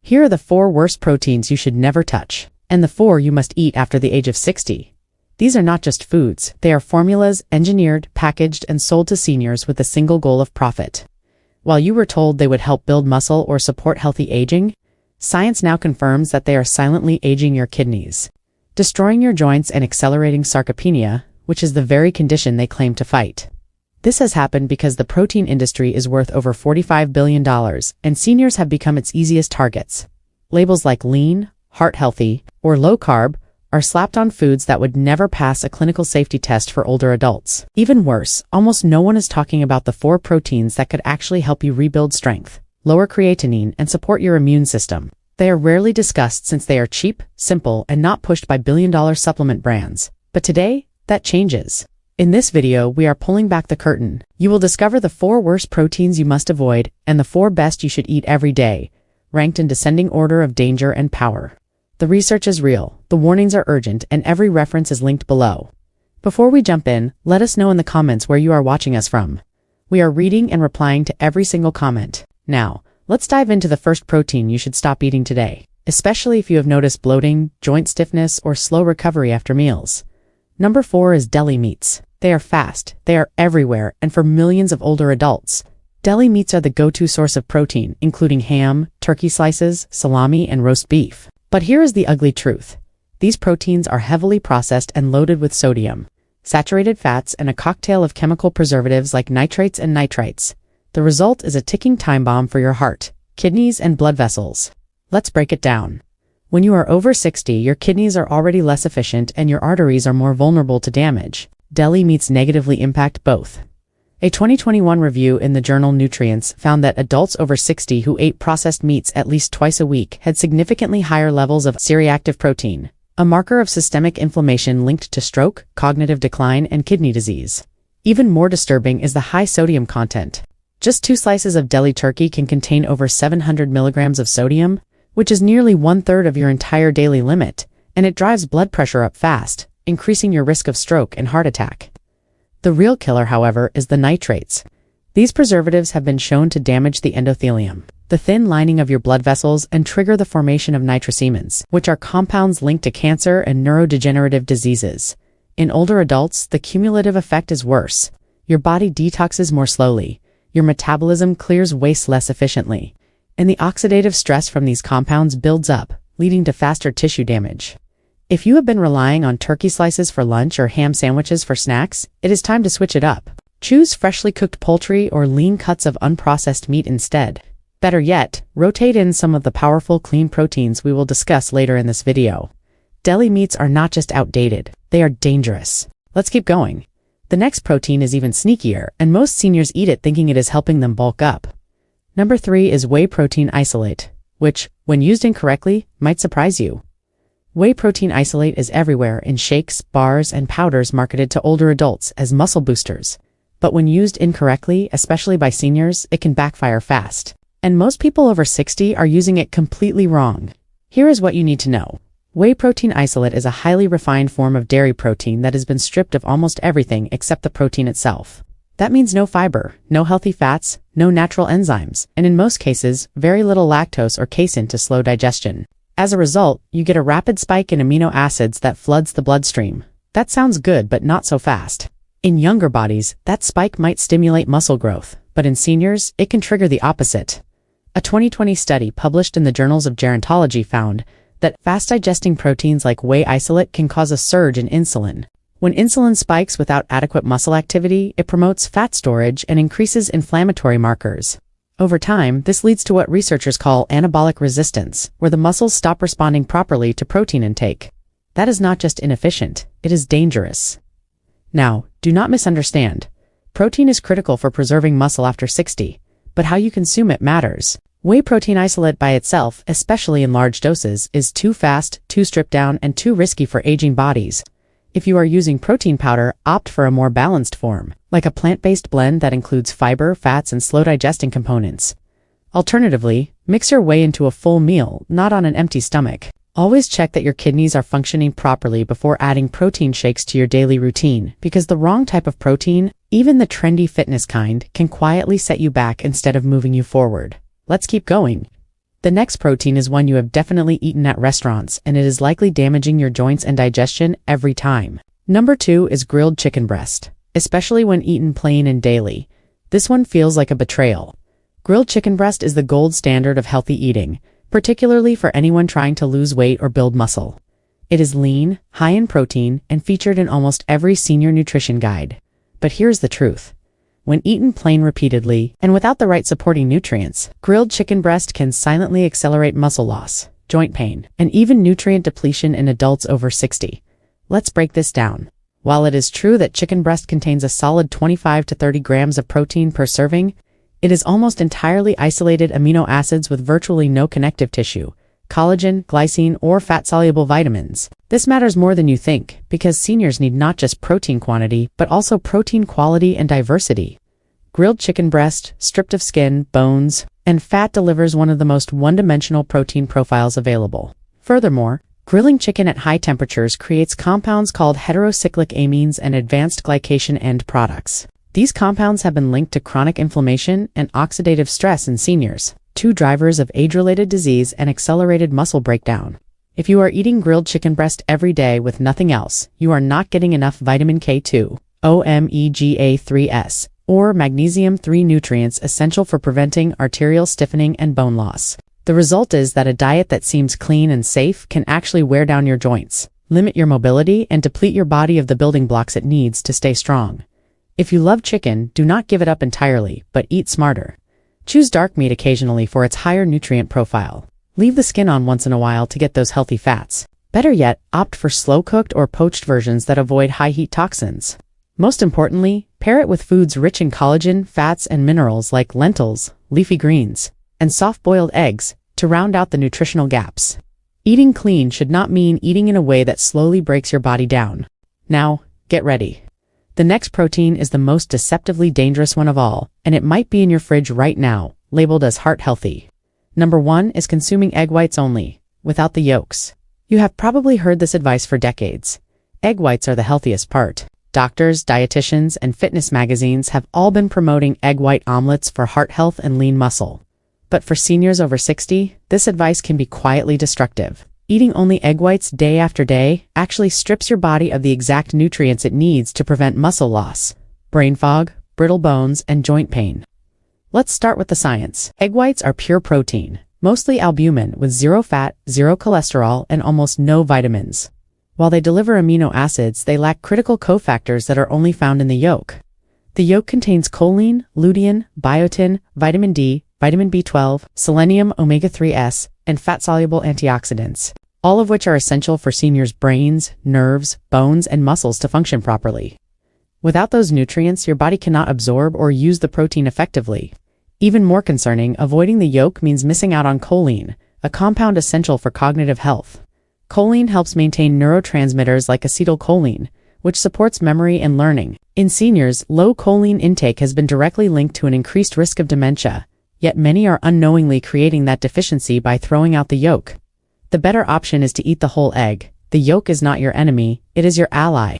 Here are the 4 worst proteins you should never touch, and the 4 you must eat after the age of 60. These are not just foods, they are formulas engineered, packaged, and sold to seniors with the single goal of profit. While you were told they would help build muscle or support healthy aging, science now confirms that they are silently aging your kidneys, destroying your joints and accelerating sarcopenia, which is the very condition they claim to fight. This has happened because the protein industry is worth over $45 billion, and seniors have become its easiest targets. Labels like lean, heart healthy, or low carb are slapped on foods that would never pass a clinical safety test for older adults. Even worse, almost no one is talking about the 4 proteins that could actually help you rebuild strength, lower creatinine, and support your immune system. They are rarely discussed since they are cheap, simple, and not pushed by billion-dollar supplement brands. But today, that changes. In this video, we are pulling back the curtain. You will discover the 4 worst proteins you must avoid and the 4 best you should eat every day, ranked in descending order of danger and power. The research is real, the warnings are urgent, and every reference is linked below. Before we jump in, let us know in the comments where you are watching us from. We are reading and replying to every single comment. Now, let's dive into the first protein you should stop eating today, especially if you have noticed bloating, joint stiffness, or slow recovery after meals. Number 4 is deli meats. They are fast, they are everywhere, and for millions of older adults, deli meats are the go-to source of protein, including ham, turkey slices, salami, and roast beef. But here is the ugly truth. These proteins are heavily processed and loaded with sodium, saturated fats, and a cocktail of chemical preservatives like nitrates and nitrites. The result is a ticking time bomb for your heart, kidneys, and blood vessels. Let's break it down. When you are over 60, your kidneys are already less efficient and your arteries are more vulnerable to damage. Deli meats negatively impact both. A 2021 review in the journal Nutrients found that adults over 60 who ate processed meats at least twice a week had significantly higher levels of C-reactive protein, a marker of systemic inflammation linked to stroke, cognitive decline, and kidney disease. Even more disturbing is the high sodium content. Just 2 slices of deli turkey can contain over 700 milligrams of sodium, which is nearly 1/3 of your entire daily limit, and it drives blood pressure up fast, increasing your risk of stroke and heart attack. The real killer, however, is the nitrates. These preservatives have been shown to damage the endothelium, the thin lining of your blood vessels, and trigger the formation of nitrosamines, which are compounds linked to cancer and neurodegenerative diseases. In older adults, the cumulative effect is worse. Your body detoxes more slowly, your metabolism clears waste less efficiently, and the oxidative stress from these compounds builds up, leading to faster tissue damage. If you have been relying on turkey slices for lunch or ham sandwiches for snacks, it is time to switch it up. Choose freshly cooked poultry or lean cuts of unprocessed meat instead. Better yet, rotate in some of the powerful clean proteins we will discuss later in this video. Deli meats are not just outdated, they are dangerous. Let's keep going. The next protein is even sneakier, and most seniors eat it thinking it is helping them bulk up. Number 3 is whey protein isolate, which, when used incorrectly, might surprise you. Whey protein isolate is everywhere in shakes, bars, and powders marketed to older adults as muscle boosters. But when used incorrectly, especially by seniors, it can backfire fast. And most people over 60 are using it completely wrong. Here is what you need to know. Whey protein isolate is a highly refined form of dairy protein that has been stripped of almost everything except the protein itself. That means no fiber, no healthy fats, no natural enzymes, and in most cases, very little lactose or casein to slow digestion. As a result, you get a rapid spike in amino acids that floods the bloodstream. That sounds good, but not so fast. In younger bodies, that spike might stimulate muscle growth, but in seniors, it can trigger the opposite. A 2020 study published in the Journals of Gerontology found that fast-digesting proteins like whey isolate can cause a surge in insulin. When insulin spikes without adequate muscle activity, it promotes fat storage and increases inflammatory markers. Over time, this leads to what researchers call anabolic resistance, where the muscles stop responding properly to protein intake. That is not just inefficient, it is dangerous. Now, do not misunderstand. Protein is critical for preserving muscle after 60, but how you consume it matters. Whey protein isolate by itself, especially in large doses, is too fast, too stripped down, and too risky for aging bodies. If you are using protein powder, opt for a more balanced form, like a plant-based blend that includes fiber, fats, and slow-digesting components. Alternatively, mix your whey into a full meal, not on an empty stomach. Always check that your kidneys are functioning properly before adding protein shakes to your daily routine, because the wrong type of protein, even the trendy fitness kind, can quietly set you back instead of moving you forward. Let's keep going. The next protein is one you have definitely eaten at restaurants, and it is likely damaging your joints and digestion every time. Number 2 is grilled chicken breast. Especially when eaten plain and daily, this one feels like a betrayal. Grilled chicken breast is the gold standard of healthy eating, particularly for anyone trying to lose weight or build muscle. It is lean, high in protein, and featured in almost every senior nutrition guide. But here's the truth. When eaten plain repeatedly, and without the right supporting nutrients, grilled chicken breast can silently accelerate muscle loss, joint pain, and even nutrient depletion in adults over 60. Let's break this down. While it is true that chicken breast contains a solid 25 to 30 grams of protein per serving, it is almost entirely isolated amino acids with virtually no connective tissue, collagen, glycine, or fat-soluble vitamins. This matters more than you think, because seniors need not just protein quantity, but also protein quality and diversity. Grilled chicken breast, stripped of skin, bones, and fat delivers one of the most one-dimensional protein profiles available. Furthermore, grilling chicken at high temperatures creates compounds called heterocyclic amines and advanced glycation end products. These compounds have been linked to chronic inflammation and oxidative stress in seniors, two drivers of age-related disease and accelerated muscle breakdown. If you are eating grilled chicken breast every day with nothing else, you are not getting enough vitamin K2, omega-3s, or magnesium-3 nutrients essential for preventing arterial stiffening and bone loss. The result is that a diet that seems clean and safe can actually wear down your joints, limit your mobility, and deplete your body of the building blocks it needs to stay strong. If you love chicken, do not give it up entirely, but eat smarter. Choose dark meat occasionally for its higher nutrient profile. Leave the skin on once in a while to get those healthy fats. Better yet, opt for slow-cooked or poached versions that avoid high-heat toxins. Most importantly, pair it with foods rich in collagen, fats, and minerals like lentils, leafy greens, and soft-boiled eggs to round out the nutritional gaps. Eating clean should not mean eating in a way that slowly breaks your body down. Now, get ready. The next protein is the most deceptively dangerous one of all, and it might be in your fridge right now, labeled as heart healthy. Number 1 is consuming egg whites only, without the yolks. You have probably heard this advice for decades. Egg whites are the healthiest part. Doctors, dietitians, and fitness magazines have all been promoting egg white omelets for heart health and lean muscle. But for seniors over 60, this advice can be quietly destructive. Eating only egg whites day after day actually strips your body of the exact nutrients it needs to prevent muscle loss, brain fog, brittle bones, and joint pain. Let's start with the science. Egg whites are pure protein, mostly albumin with zero fat, zero cholesterol, and almost no vitamins. While they deliver amino acids, they lack critical cofactors that are only found in the yolk. The yolk contains choline, lutein, biotin, vitamin D, vitamin B12, selenium, omega-3s, and fat-soluble antioxidants, all of which are essential for seniors' brains, nerves, bones, and muscles to function properly. Without those nutrients, your body cannot absorb or use the protein effectively. Even more concerning, avoiding the yolk means missing out on choline, a compound essential for cognitive health. Choline helps maintain neurotransmitters like acetylcholine, which supports memory and learning. In seniors, low choline intake has been directly linked to an increased risk of dementia, yet many are unknowingly creating that deficiency by throwing out the yolk. The better option is to eat the whole egg. The yolk is not your enemy, it is your ally.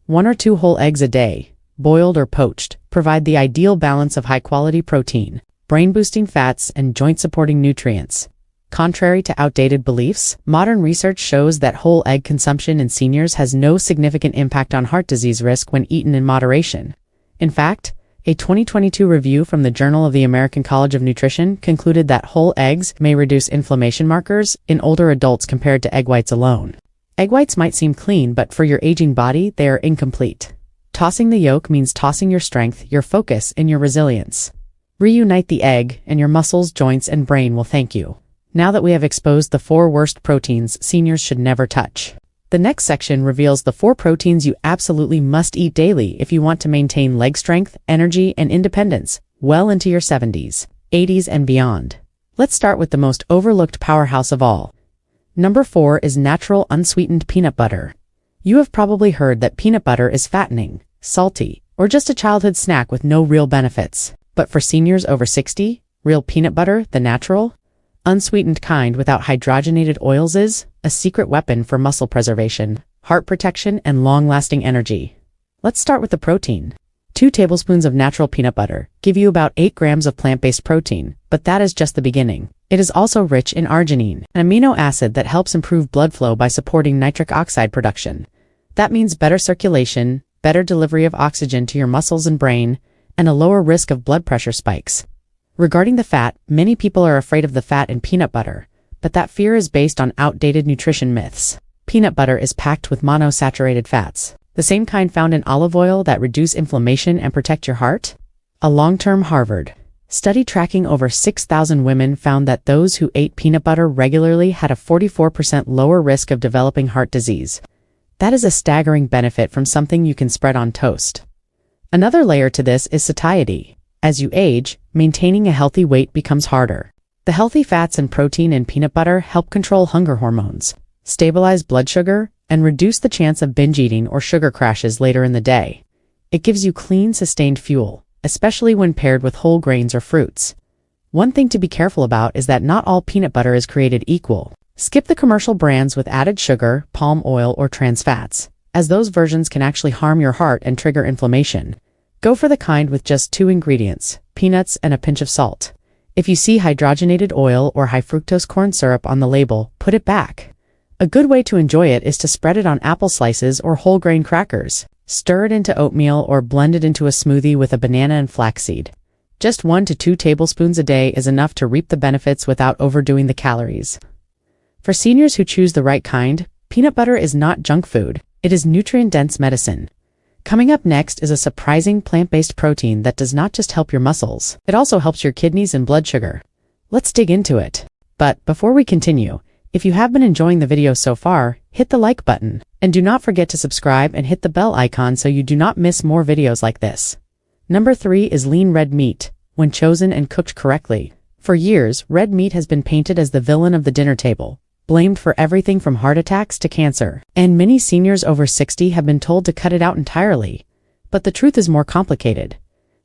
1 or 2 whole eggs a day, boiled or poached, provide the ideal balance of high-quality protein, brain-boosting fats, and joint-supporting nutrients. Contrary to outdated beliefs, modern research shows that whole egg consumption in seniors has no significant impact on heart disease risk when eaten in moderation. In fact, a 2022 review from the Journal of the American College of Nutrition concluded that whole eggs may reduce inflammation markers in older adults compared to egg whites alone. Egg whites might seem clean, but for your aging body, they are incomplete. Tossing the yolk means tossing your strength, your focus, and your resilience. Reunite the egg, and your muscles, joints, and brain will thank you. Now that we have exposed the 4 worst proteins seniors should never touch, the next section reveals the 4 proteins you absolutely must eat daily if you want to maintain leg strength, energy, and independence well into your 70s, 80s, and beyond. Let's start with the most overlooked powerhouse of all. Number 4 is natural unsweetened peanut butter. You have probably heard that peanut butter is fattening, salty, or just a childhood snack with no real benefits. But for seniors over 60, real peanut butter, the natural, unsweetened kind without hydrogenated oils, is a secret weapon for muscle preservation, heart protection, and long-lasting energy. Let's start with the protein. 2 tablespoons of natural peanut butter give you about 8 grams of plant-based protein, but that is just the beginning. It is also rich in arginine, an amino acid that helps improve blood flow by supporting nitric oxide production. That means better circulation, better delivery of oxygen to your muscles and brain, and a lower risk of blood pressure spikes. Regarding the fat, many people are afraid of the fat in peanut butter, but that fear is based on outdated nutrition myths. Peanut butter is packed with monosaturated fats, the same kind found in olive oil that reduce inflammation and protect your heart. A long-term Harvard study tracking over 6,000 women found that those who ate peanut butter regularly had a 44% lower risk of developing heart disease. That is a staggering benefit from something you can spread on toast. Another layer to this is satiety. As you age, maintaining a healthy weight becomes harder. The healthy fats and protein in peanut butter help control hunger hormones, stabilize blood sugar, and reduce the chance of binge eating or sugar crashes later in the day. It gives you clean, sustained fuel, especially when paired with whole grains or fruits. One thing to be careful about is that not all peanut butter is created equal. Skip the commercial brands with added sugar, palm oil, or trans fats, as those versions can actually harm your heart and trigger inflammation. Go for the kind with just 2 ingredients, peanuts and a pinch of salt. If you see hydrogenated oil or high fructose corn syrup on the label, put it back. A good way to enjoy it is to spread it on apple slices or whole grain crackers. Stir it into oatmeal or blend it into a smoothie with a banana and flaxseed. Just 1 to 2 tablespoons a day is enough to reap the benefits without overdoing the calories. For seniors who choose the right kind, peanut butter is not junk food, it is nutrient-dense medicine. Coming up next is a surprising plant-based protein that does not just help your muscles, it also helps your kidneys and blood sugar. Let's dig into it. But before we continue, if you have been enjoying the video so far, hit the like button, and do not forget to subscribe and hit the bell icon so you do not miss more videos like this. Number 3 is lean red meat, when chosen and cooked correctly. For years, red meat has been painted as the villain of the dinner table, blamed for everything from heart attacks to cancer, and many seniors over 60 have been told to cut it out entirely. But the truth is more complicated.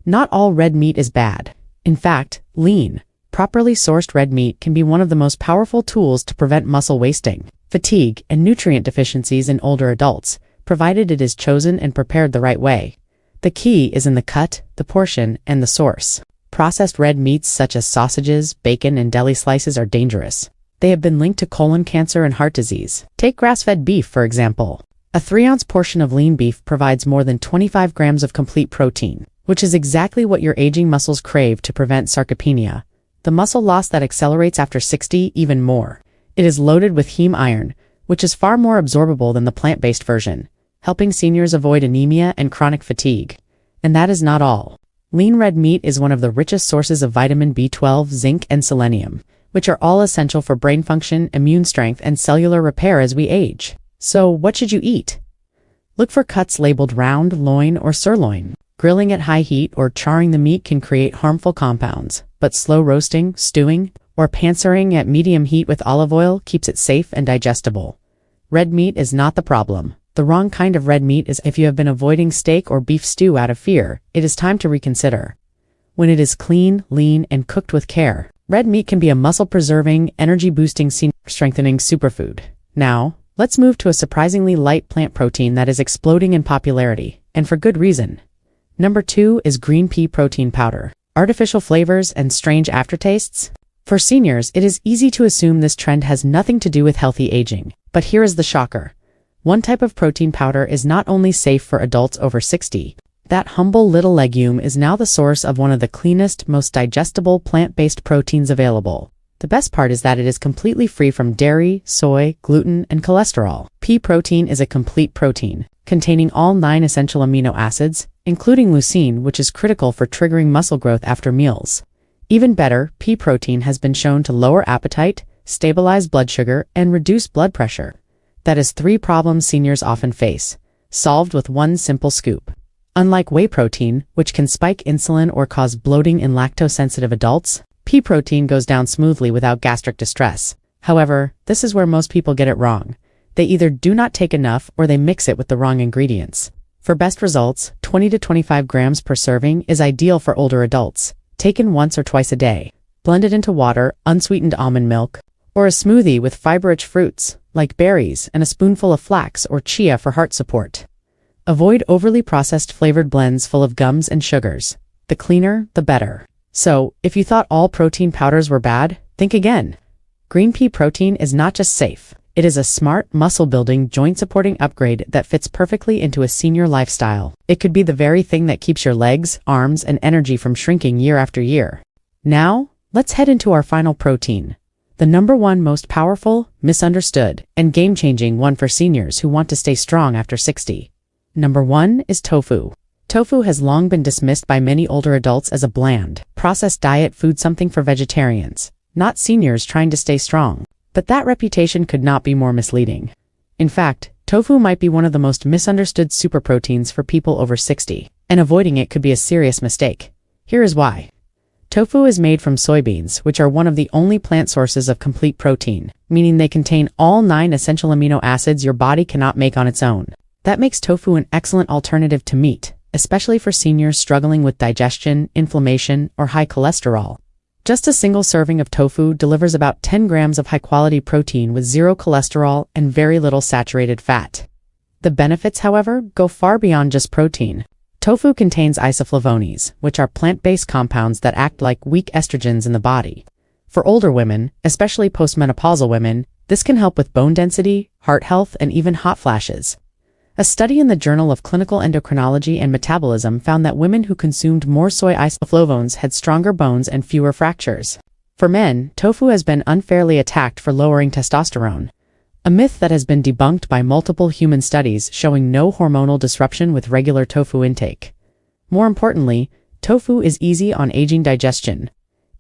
Not all red meat is bad. In fact, lean, properly sourced red meat can be one of the most powerful tools to prevent muscle wasting, fatigue, and nutrient deficiencies in older adults, provided it is chosen and prepared the right way. The key is in the cut, the portion, and the source. Processed red meats such as sausages, bacon, and deli slices are dangerous. They have been linked to colon cancer and heart disease. Take grass-fed beef, for example. A 3-ounce portion of lean beef provides more than 25 grams of complete protein, which is exactly what your aging muscles crave to prevent sarcopenia, the muscle loss that accelerates after 60 even more. It is loaded with heme iron, which is far more absorbable than the plant-based version, helping seniors avoid anemia and chronic fatigue. And that is not all. Lean red meat is one of the richest sources of vitamin B12, zinc, and selenium, which are all essential for brain function, immune strength, and cellular repair as we age. So, what should you eat? Look for cuts labeled round, loin, or sirloin. Grilling at high heat or charring the meat can create harmful compounds, but slow roasting, stewing, or pan-searing at medium heat with olive oil keeps it safe and digestible. Red meat is not the problem. The wrong kind of red meat is if you have been avoiding steak or beef stew out of fear, it is time to reconsider. When it is clean, lean, and cooked with care, red meat can be a muscle-preserving, energy-boosting, senior-strengthening superfood. Now, let's move to a surprisingly light plant protein that is exploding in popularity, and for good reason. Number 2 is green pea protein powder. Artificial flavors and strange aftertastes? For seniors, it is easy to assume this trend has nothing to do with healthy aging. But here is the shocker. One type of protein powder is not only safe for adults over 60, that humble little legume is now the source of one of the cleanest, most digestible plant-based proteins available. The best part is that it is completely free from dairy, soy, gluten, and cholesterol. Pea protein is a complete protein, containing all 9 essential amino acids, including leucine, which is critical for triggering muscle growth after meals. Even better, pea protein has been shown to lower appetite, stabilize blood sugar, and reduce blood pressure. That is 3 problems seniors often face, solved with one simple scoop. Unlike whey protein, which can spike insulin or cause bloating in lactose-sensitive adults, pea protein goes down smoothly without gastric distress. However, this is where most people get it wrong. They either do not take enough or they mix it with the wrong ingredients. For best results, 20 to 25 grams per serving is ideal for older adults, taken once or twice a day. Blend it into water, unsweetened almond milk, or a smoothie with fiber-rich fruits, like berries, and a spoonful of flax or chia for heart support. Avoid overly processed flavored blends full of gums and sugars. The cleaner, the better. So, if you thought all protein powders were bad, think again. Green pea protein is not just safe. It is a smart, muscle-building, joint-supporting upgrade that fits perfectly into a senior lifestyle. It could be the very thing that keeps your legs, arms, and energy from shrinking year after year. Now, let's head into our final protein. The number one most powerful, misunderstood, and game-changing one for seniors who want to stay strong after 60. Number 1 is tofu. Tofu has long been dismissed by many older adults as a bland, processed diet food, something for vegetarians, not seniors trying to stay strong. But that reputation could not be more misleading. In fact, tofu might be one of the most misunderstood superproteins for people over 60, and avoiding it could be a serious mistake. Here is why. Tofu is made from soybeans, which are one of the only plant sources of complete protein, meaning they contain all 9 essential amino acids your body cannot make on its own. That makes tofu an excellent alternative to meat, especially for seniors struggling with digestion, inflammation, or high cholesterol. Just a single serving of tofu delivers about 10 grams of high-quality protein with 0 cholesterol and very little saturated fat. The benefits, however, go far beyond just protein. Tofu contains isoflavones, which are plant-based compounds that act like weak estrogens in the body. For older women, especially postmenopausal women, this can help with bone density, heart health, and even hot flashes. A study in the Journal of Clinical Endocrinology and Metabolism found that women who consumed more soy isoflavones had stronger bones and fewer fractures. For men, tofu has been unfairly attacked for lowering testosterone, a myth that has been debunked by multiple human studies showing no hormonal disruption with regular tofu intake. More importantly, tofu is easy on aging digestion.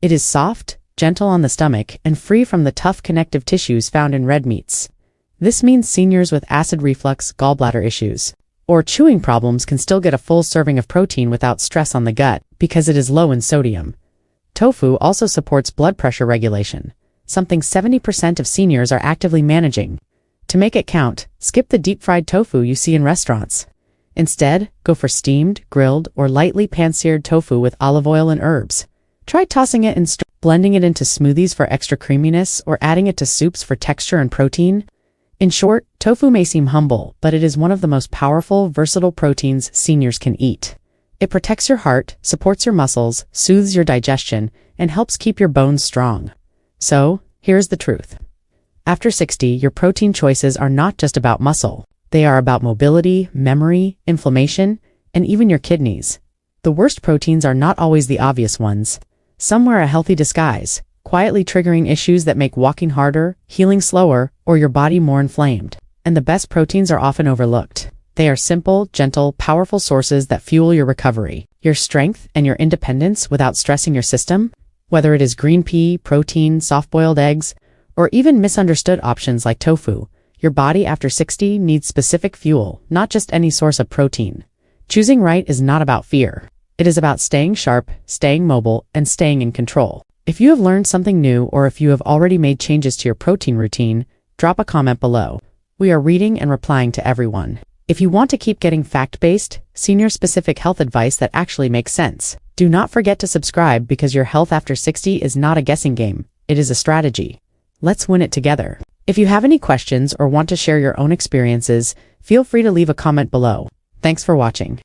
It is soft, gentle on the stomach, and free from the tough connective tissues found in red meats. This means seniors with acid reflux, gallbladder issues, or chewing problems can still get a full serving of protein without stress on the gut because it is low in sodium. Tofu also supports blood pressure regulation, something 70% of seniors are actively managing. To make it count, skip the deep-fried tofu you see in restaurants. Instead, go for steamed, grilled, or lightly pan-seared tofu with olive oil and herbs. Try tossing it in, blending it into smoothies for extra creaminess, or adding it to soups for texture and protein. In short, tofu may seem humble, but it is one of the most powerful, versatile proteins seniors can eat. It protects your heart, supports your muscles, soothes your digestion, and helps keep your bones strong. So, here's the truth. After 60, your protein choices are not just about muscle. They are about mobility, memory, inflammation, and even your kidneys. The worst proteins are not always the obvious ones. Some wear a healthy disguise, quietly triggering issues that make walking harder, healing slower, or your body more inflamed. And the best proteins are often overlooked. They are simple, gentle, powerful sources that fuel your recovery, your strength, and your independence without stressing your system. Whether it is green pea, protein, soft-boiled eggs, or even misunderstood options like tofu, your body after 60 needs specific fuel, not just any source of protein. Choosing right is not about fear. It is about staying sharp, staying mobile, and staying in control. If you have learned something new or if you have already made changes to your protein routine, drop a comment below. We are reading and replying to everyone. If you want to keep getting fact-based, senior-specific health advice that actually makes sense, do not forget to subscribe because your health after 60 is not a guessing game, it is a strategy. Let's win it together. If you have any questions or want to share your own experiences, feel free to leave a comment below. Thanks for watching.